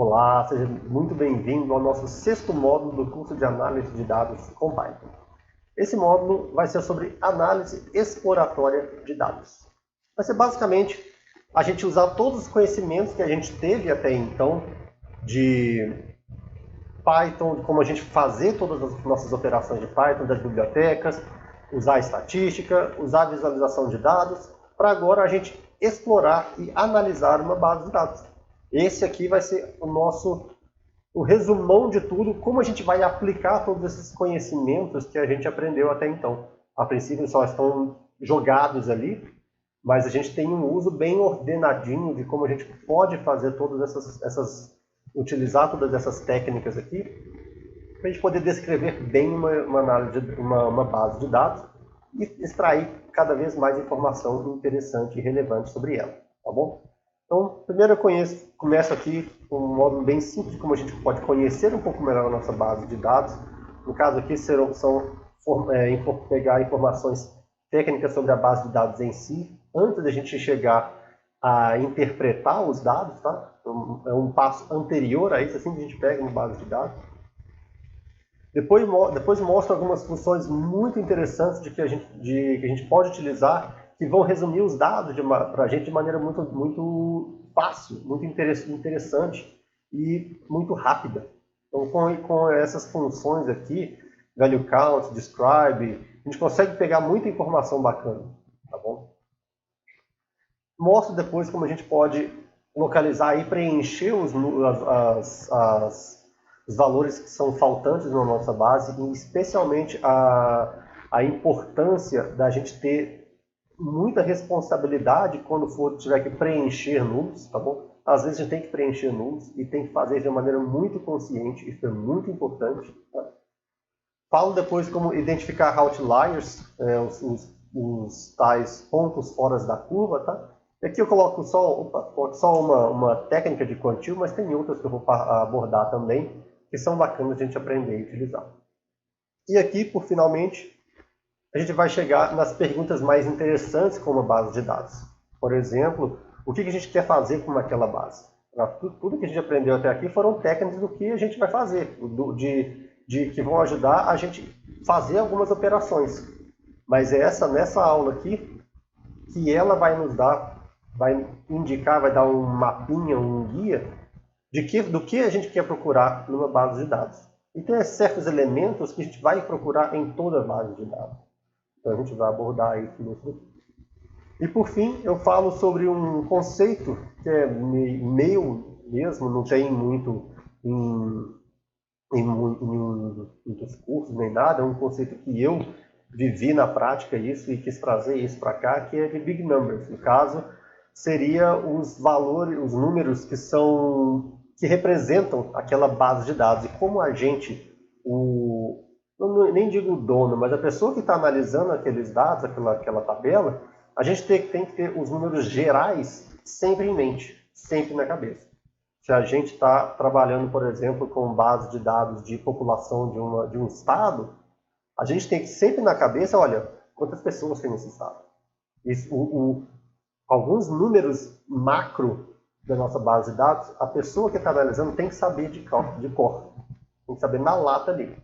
Olá, seja muito bem-vindo ao nosso 6º módulo do curso de Análise de Dados com Python. Esse módulo vai ser sobre análise exploratória de dados. Vai ser basicamente a gente usar todos os conhecimentos que a gente teve até então de Python, de como a gente fazer todas as nossas operações de Python, das bibliotecas, usar estatística, usar visualização de dados, para agora a gente explorar e analisar uma base de dados. Esse aqui vai ser o resumão de tudo, como a gente vai aplicar todos esses conhecimentos que a gente aprendeu até então. A princípio só estão jogados ali, mas a gente tem um uso bem ordenadinho de como a gente pode fazer todas utilizar todas essas técnicas aqui, para a gente poder descrever bem uma base de dados e extrair cada vez mais informação interessante e relevante sobre ela, tá bom? Então, primeiro eu começo aqui com um módulo bem simples, como a gente pode conhecer um pouco melhor a nossa base de dados. No caso aqui, pegar informações técnicas sobre a base de dados em si, antes da gente chegar a interpretar os dados, tá? Então, é um passo anterior a isso, assim que a gente pega uma base de dados. Depois mostro algumas funções muito interessantes que a gente pode utilizar, que vão resumir os dados para a gente de maneira muito fácil, muito interessante e muito rápida. Então, com essas funções aqui, value count, describe, a gente consegue pegar muita informação bacana, tá bom? Mostro depois como a gente pode localizar e preencher os valores que são faltantes na nossa base, e especialmente a importância da gente ter muita responsabilidade quando tiver que preencher números, tá bom? Às vezes a gente tem que preencher números e tem que fazer de uma maneira muito consciente, isso é muito importante. Tá? Falo depois como identificar outliers, os tais pontos fora da curva, tá? Aqui eu coloco só uma técnica de quantile, mas tem outras que eu vou abordar também, que são bacanas de a gente aprender e utilizar. E aqui, finalmente, a gente vai chegar nas perguntas mais interessantes com uma base de dados. Por exemplo, o que a gente quer fazer com aquela base? Tudo que a gente aprendeu até aqui foram técnicas do que a gente vai fazer, que vão ajudar a gente fazer algumas operações. Mas é nessa aula aqui que ela vai nos dar, vai indicar, vai dar um mapinha, um guia do que a gente quer procurar numa base de dados. E tem certos elementos que a gente vai procurar em toda a base de dados. Então a gente vai abordar isso nesse aqui. E por fim, eu falo sobre um conceito que é meu mesmo, não tem muito em muitos cursos nem nada, é um conceito que eu vivi na prática isso e quis trazer isso para cá, que é de big numbers. No caso, seria os valores, os números que representam aquela base de dados. E como a gente, nem digo o dono, mas a pessoa que está analisando aqueles dados, aquela tabela, a gente tem que ter os números gerais sempre em mente, sempre na cabeça. Se a gente está trabalhando, por exemplo, com base de dados de população de um estado, a gente tem que sempre na cabeça, olha, quantas pessoas tem nesse estado. Alguns números macro da nossa base de dados, a pessoa que está analisando tem que saber de cor. Tem que saber na lata ali.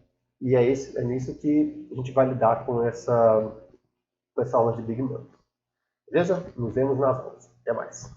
E é nisso que a gente vai lidar com essa aula de Big Number. Beleza? Nos vemos nas aulas. Até mais.